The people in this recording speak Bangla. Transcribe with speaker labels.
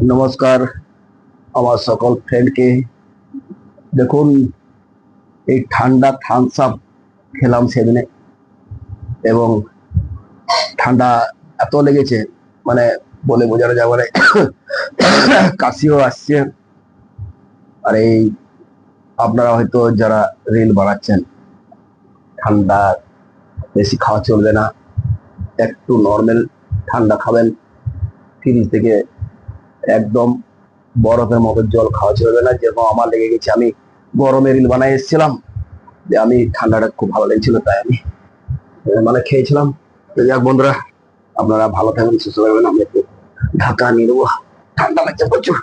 Speaker 1: নমস্কার আমার সকল ফ্রেন্ডকে। দেখুন, এই ঠান্ডা থামস আপ খেলাম সেদিনে, এবং ঠান্ডা এত লেগেছে, মানে বলে বোঝানো যাবে না। কাশিও আসছে। আর এই আপনারা হয়তো যারা রিল বানাচ্ছেন, ঠান্ডা বেশি খাওয়া চলবে না, একটু নর্মাল ঠান্ডা খাবেন। ফ্রিজ থেকে একদম বরফের মতো জল খাওয়া চলবে না, যেরকম আমার লেগে গেছে। আমি গরমে রিল বানাই এসেছিলাম, যে আমি ঠান্ডাটা খুব ভালো লেগেছিল, তাই আমি মানে খেয়েছিলাম। তো যাক বন্ধুরা, আপনারা ভালো থাকবেন, সুস্থ থাকবেন। আমি একটু ঢাকা নিয়ে নেবো, ঠান্ডা লাগছে প্রচুর।